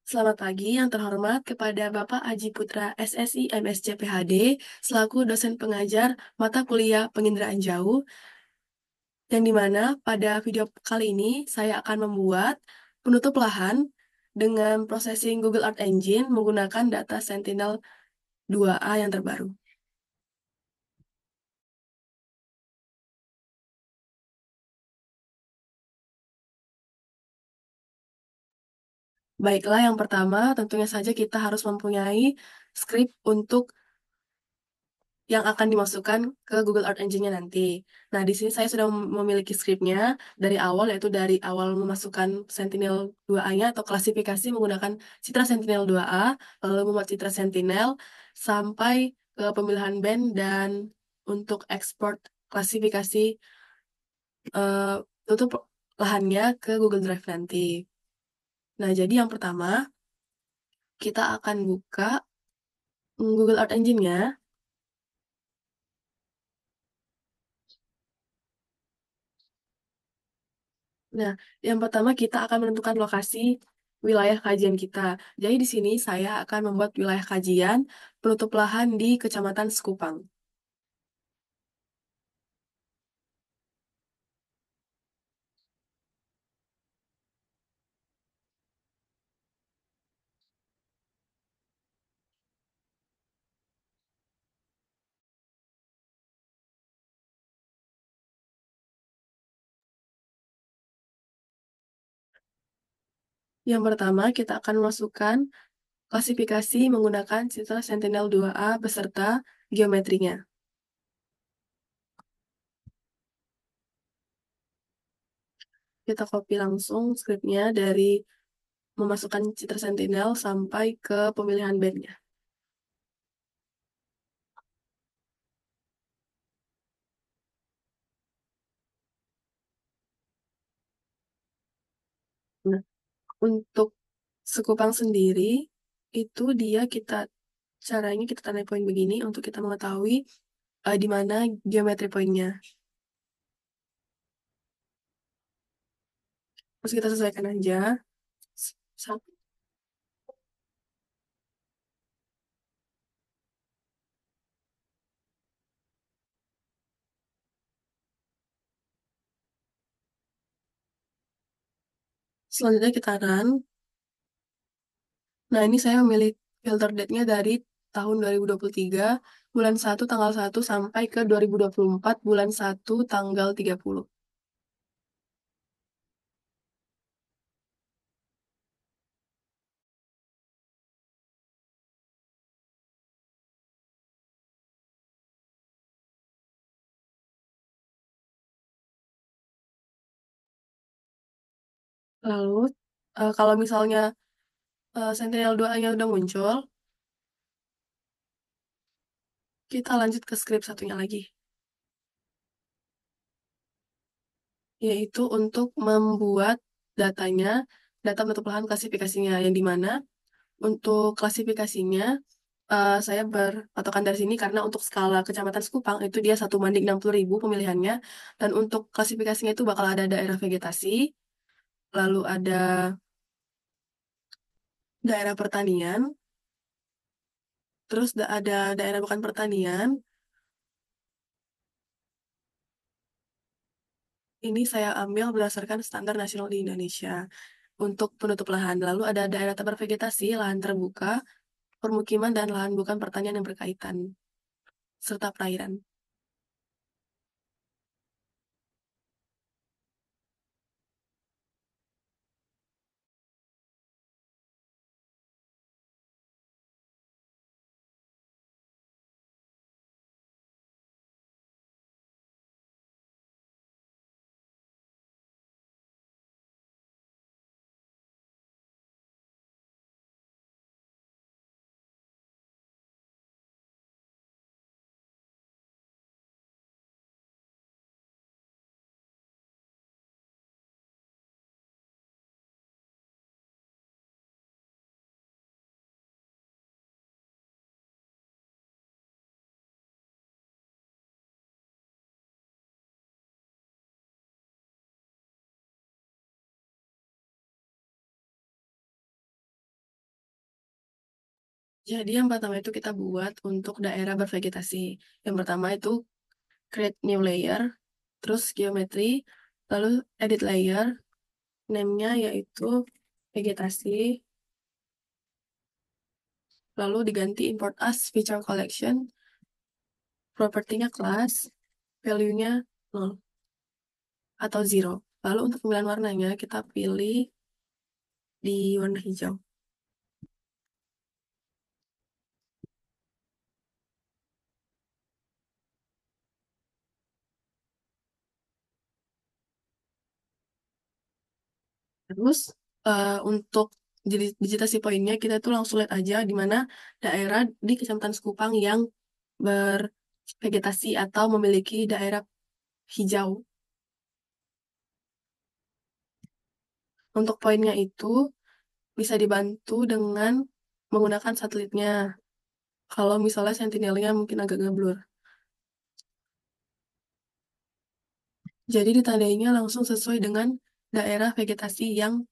Selamat pagi yang terhormat kepada Bapak Aji Putra SSI MSc PhD selaku dosen pengajar mata kuliah penginderaan jauh yang dimana pada video kali ini saya akan membuat penutup lahan dengan processing Google Earth Engine menggunakan data Sentinel-2A yang terbaru. Baiklah, yang pertama tentunya saja kita harus mempunyai script untuk yang akan dimasukkan ke Google Earth Engine-nya nanti. Nah, di sini saya sudah memiliki script-nya dari awal, yaitu dari awal memasukkan Sentinel-2A-nya atau klasifikasi menggunakan Citra Sentinel-2A, lalu membuat Citra Sentinel, sampai ke pemilihan band dan untuk ekspor klasifikasi eh, tutup lahannya ke Google Drive nanti. Nah, jadi yang pertama, kita akan buka Google Earth Engine-nya. Nah, yang pertama kita akan menentukan lokasi wilayah kajian kita. Jadi di sini saya akan membuat wilayah kajian penutup lahan di Kecamatan Sekupang. Yang pertama kita akan masukkan klasifikasi menggunakan Citra Sentinel-2A beserta geometrinya. Kita copy langsung scriptnya dari memasukkan Citra Sentinel sampai ke pemilihan bandnya. Nah, untuk Sekupang sendiri, itu dia caranya kita tandai poin begini untuk kita mengetahui di mana geometri poinnya. Terus kita sesuaikan aja. S- Selanjutnya kita run. Nah, ini saya memilih filter date-nya dari tahun 2023, bulan 1 tanggal 1 sampai ke 2024, bulan 1 tanggal 30. Lalu, kalau misalnya Sentinel 2A-nya udah muncul, kita lanjut ke script satunya lagi, yaitu untuk membuat datanya, data penutup lahan klasifikasinya, yang dimana untuk klasifikasinya saya berpatokan dari sini karena untuk skala Kecamatan Sekupang itu dia 1 banding 60.000 pemilihannya, dan untuk klasifikasinya itu bakal ada daerah vegetasi, lalu ada daerah pertanian, terus ada daerah bukan pertanian. Ini saya ambil berdasarkan standar nasional di Indonesia untuk penutup lahan. Lalu ada daerah tak bervegetasi, lahan terbuka, permukiman, dan lahan bukan pertanian yang berkaitan, serta perairan. Jadi yang pertama itu kita buat untuk daerah bervegetasi. Yang pertama itu create new layer, terus geometry, lalu edit layer, name-nya yaitu vegetasi, lalu diganti import as feature collection, propertinya class, value-nya 0 atau 0. Lalu untuk pemilihan warnanya kita pilih di warna hijau. Terus untuk digitasi poinnya kita tuh langsung lihat aja di mana daerah di Kecamatan Sekupang yang bervegetasi atau memiliki daerah hijau. Untuk poinnya itu bisa dibantu dengan menggunakan satelitnya. Kalau misalnya sentinelnya mungkin agak ngeblur. Jadi ditandainya langsung sesuai dengan daerah vegetasi yang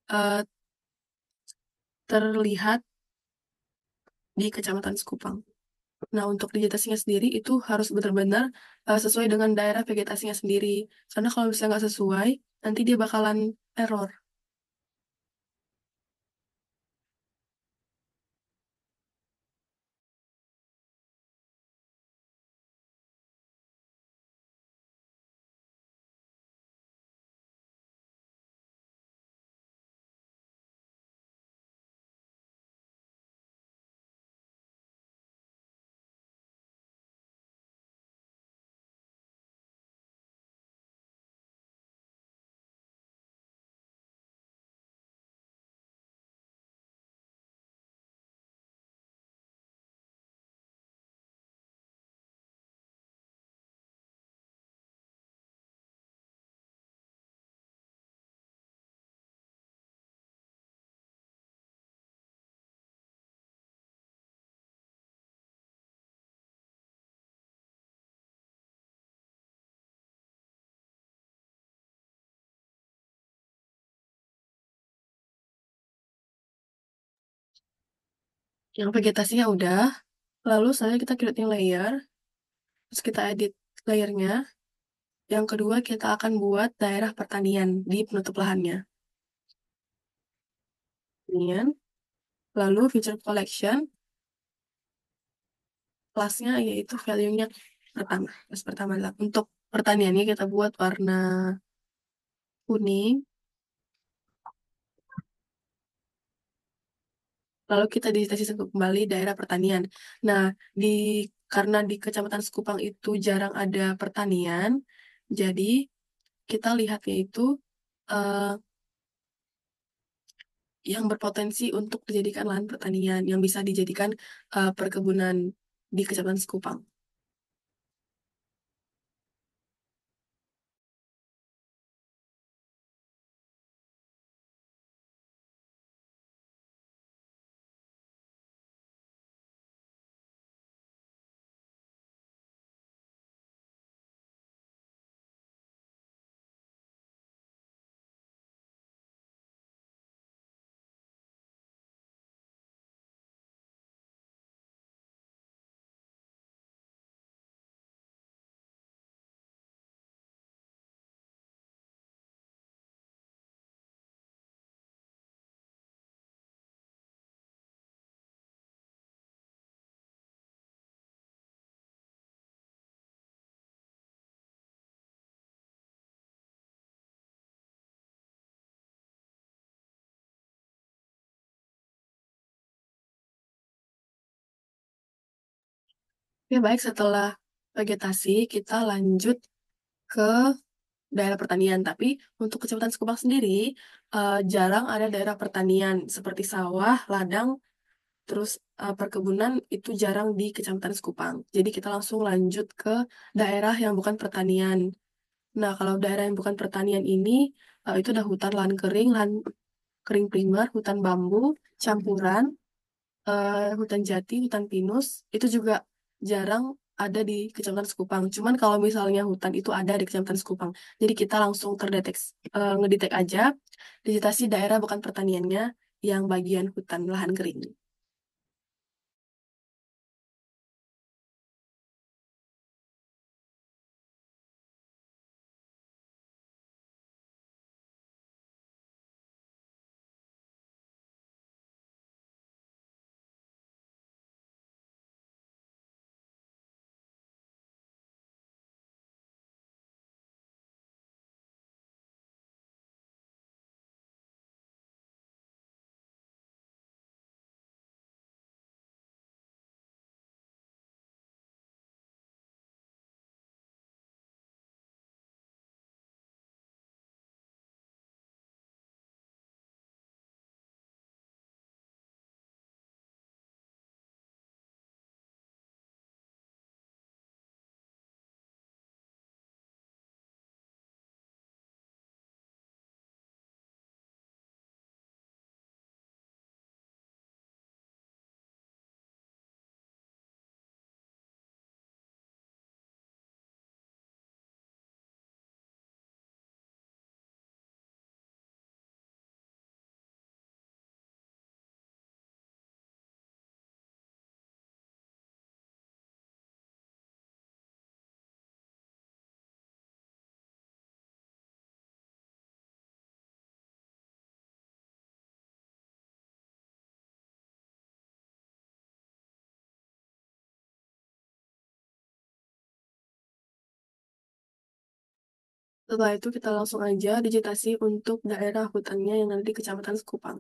eh, terlihat di Kecamatan Sekupang. Nah, untuk digitasinya sendiri itu harus benar-benar sesuai dengan daerah vegetasinya sendiri. Karena kalau misalnya nggak sesuai, nanti dia bakalan error. Yang vegetasinya udah, lalu saya kita create new layer, terus kita edit layernya. Yang kedua, kita akan buat daerah pertanian di penutup lahannya. Pertanian, lalu feature collection, kelasnya yaitu value-nya pertama. Kelas pertama adalah untuk pertaniannya kita buat warna kuning, lalu kita digitasi kembali daerah pertanian. Nah, di karena di Kecamatan Sekupang itu jarang ada pertanian, jadi kita lihatnya itu eh, yang berpotensi untuk dijadikan lahan pertanian, yang bisa dijadikan perkebunan di Kecamatan Sekupang. Ya baik, setelah vegetasi kita lanjut ke daerah pertanian. Tapi untuk Kecamatan Sekupang sendiri jarang ada daerah pertanian seperti sawah, ladang, terus perkebunan itu jarang di Kecamatan Sekupang. Jadi kita langsung lanjut ke daerah yang bukan pertanian. Nah, kalau daerah yang bukan pertanian ini itu ada hutan lahan kering, lahan kering primer, hutan bambu, campuran, hutan jati, hutan pinus, itu juga jarang ada di Kecamatan Sekupang. Cuman kalau misalnya hutan itu ada di Kecamatan Sekupang, jadi kita langsung ngedetek aja digitasi daerah bukan pertaniannya yang bagian hutan lahan kering. Setelah itu kita langsung aja digitasi untuk daerah hutannya yang ada di Kecamatan Sekupang.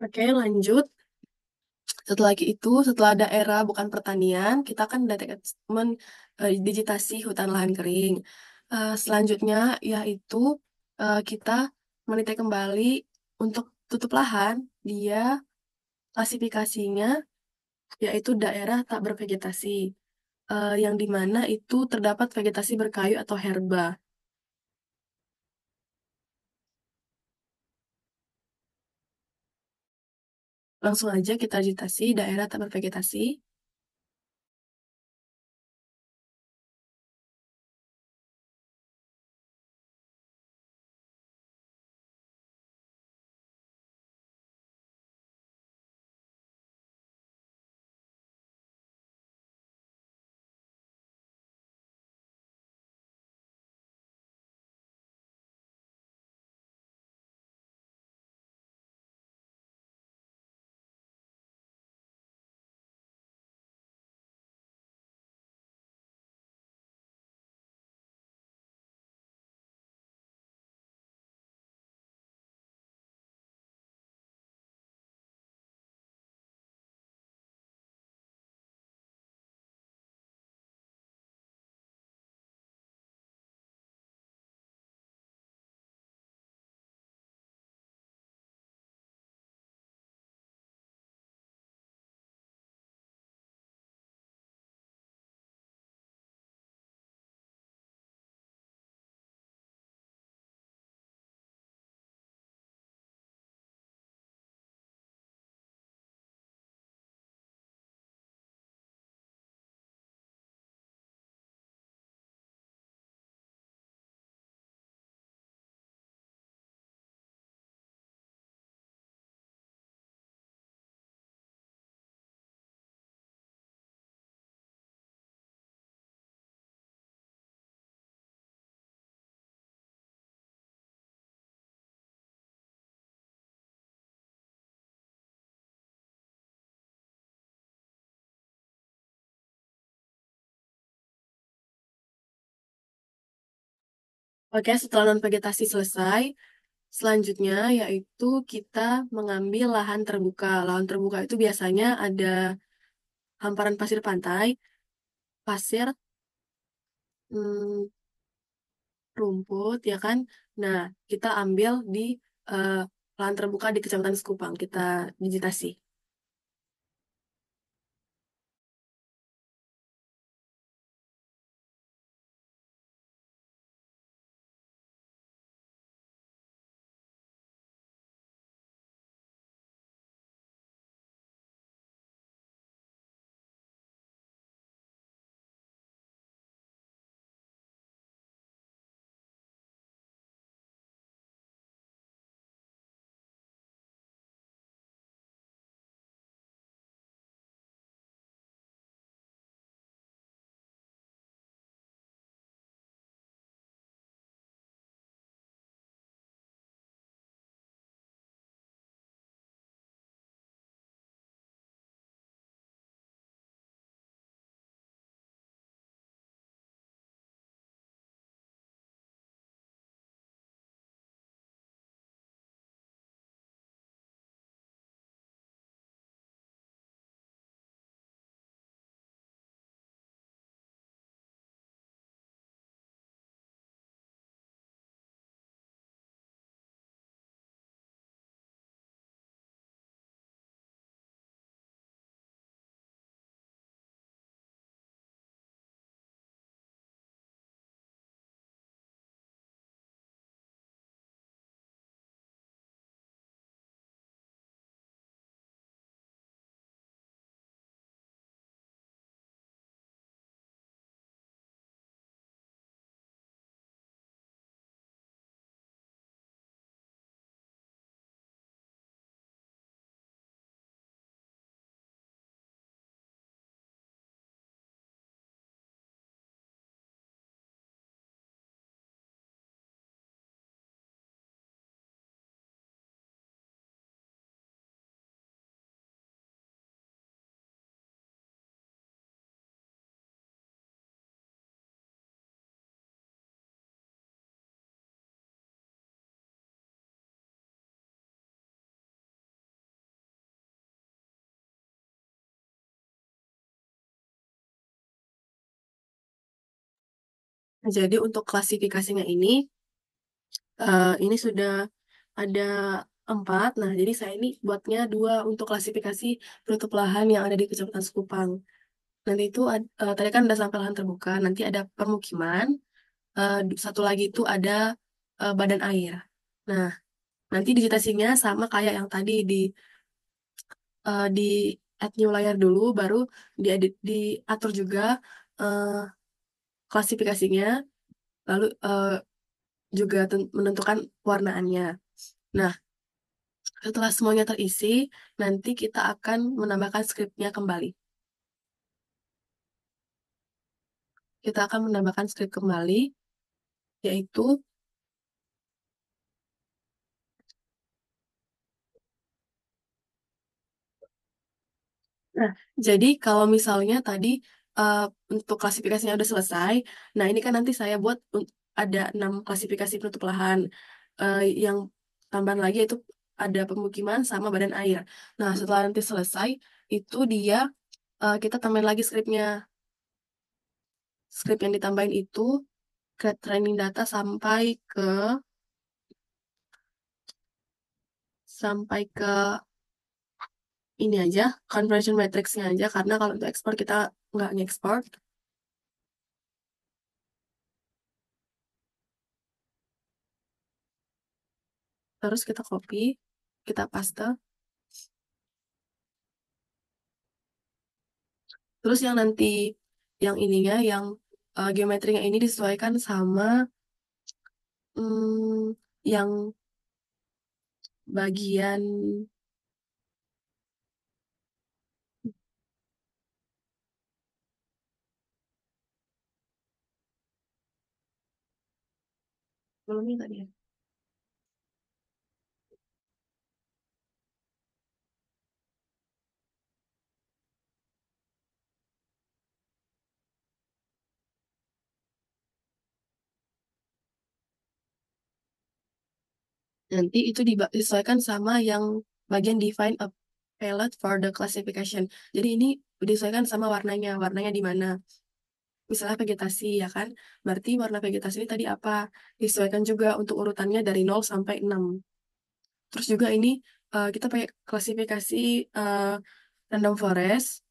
Oke, lanjut. Setelah daerah bukan pertanian, kita kan digitasi hutan lahan kering. Selanjutnya yaitu kita menitik kembali untuk tutup lahan, dia klasifikasinya yaitu daerah tak bervegetasi, yang dimana itu terdapat vegetasi berkayu atau herba. Langsung aja kita digitasi daerah tak bervegetasi. Oke, setelah non-vegetasi selesai, selanjutnya yaitu kita mengambil lahan terbuka. Lahan terbuka itu biasanya ada hamparan pasir pantai, pasir, hmm, rumput, ya kan? Nah, kita ambil di eh, lahan terbuka di Kecamatan Sekupang, kita digitasi. Jadi untuk klasifikasinya ini sudah ada 4. Nah, jadi saya ini buatnya 2 untuk klasifikasi penutup lahan yang ada di Kecamatan Sekupang. Nanti itu tadi kan udah sampai lahan terbuka, nanti ada permukiman, satu lagi itu ada badan air. Nah, nanti digitasinya sama kayak yang tadi di add new layer dulu, baru diedit, diatur juga eh, klasifikasinya, lalu juga menentukan warnaannya. Nah, setelah semuanya terisi, nanti kita akan menambahkan skripnya kembali. Kita akan menambahkan skrip kembali, yaitu, nah, jadi kalau misalnya tadi uh, untuk klasifikasinya udah selesai, nah ini kan nanti saya buat ada 6 klasifikasi penutup lahan. Yang tambahan lagi itu ada pemukiman sama badan air. Nah, setelah nanti selesai, itu dia kita tambahin lagi skripnya. Skrip yang ditambahin itu create training data sampai ke ini aja, conversion matrix-nya aja, karena kalau untuk ekspor kita nggak ngekspor. Terus kita copy, kita paste. Terus yang nanti, yang ininya, yang geometrinya ini disesuaikan sama yang bagian, belum ini tadi ya. Nanti itu disesuaikan sama yang bagian define a palette for the classification. Jadi ini disesuaikan sama warnanya, warnanya di mana. Misalnya vegetasi ya kan, berarti warna vegetasi ini tadi apa? Disesuaikan juga untuk urutannya dari 0 sampai 6. Terus juga ini kita pakai klasifikasi uh, random forest,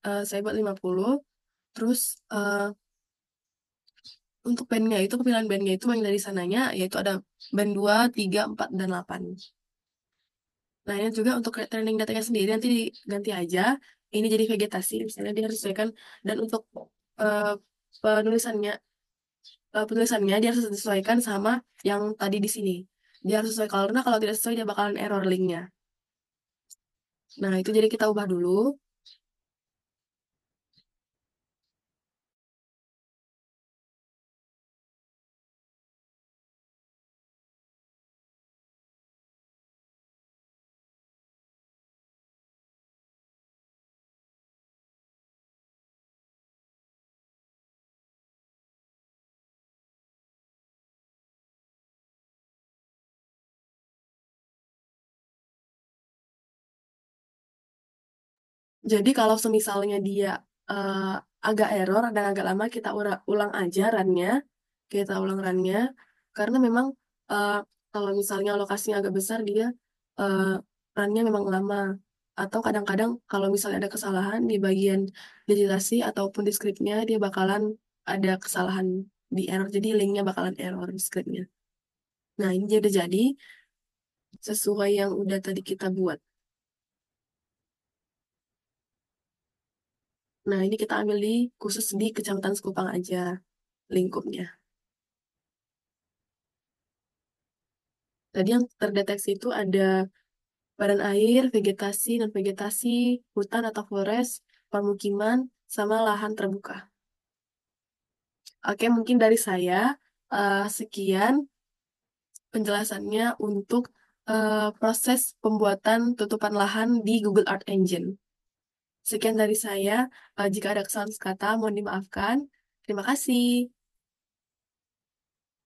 saya buat 50. Terus untuk bandnya itu, pemilihan bandnya itu yang dari sananya, yaitu ada band 2, 3, 4, dan 8. Nah, ini juga untuk training datanya sendiri nanti diganti aja. Ini jadi vegetasi, misalnya dia harus sesuaikan. Dan untuk eh, penulisannya, penulisannya dia harus disesuaikan sama yang tadi di sini. Dia harus sesuai, karena kalau tidak sesuai dia bakalan error linknya. Nah, itu jadi kita ubah dulu. Jadi kalau semisalnya dia eh, agak error dan agak lama, kita ulang aja runnya. Kita ulang runnya. Karena memang eh, kalau misalnya lokasinya agak besar, dia eh, runnya memang lama. Atau kadang-kadang kalau misalnya ada kesalahan di bagian digitasi ataupun di scriptnya, dia bakalan ada kesalahan di error. Jadi linknya bakalan error di scriptnya. Nah, ini jadi sesuai yang udah tadi kita buat. Nah, ini kita ambil khusus di Kecamatan Sekupang aja lingkupnya. Tadi yang terdeteksi itu ada badan air, vegetasi, non-vegetasi, hutan atau forest, permukiman, sama lahan terbuka. Oke, mungkin dari saya sekian penjelasannya untuk proses pembuatan tutupan lahan di Google Art Engine. Sekian dari saya. Jika ada kesalahan kata, mohon dimaafkan. Terima kasih.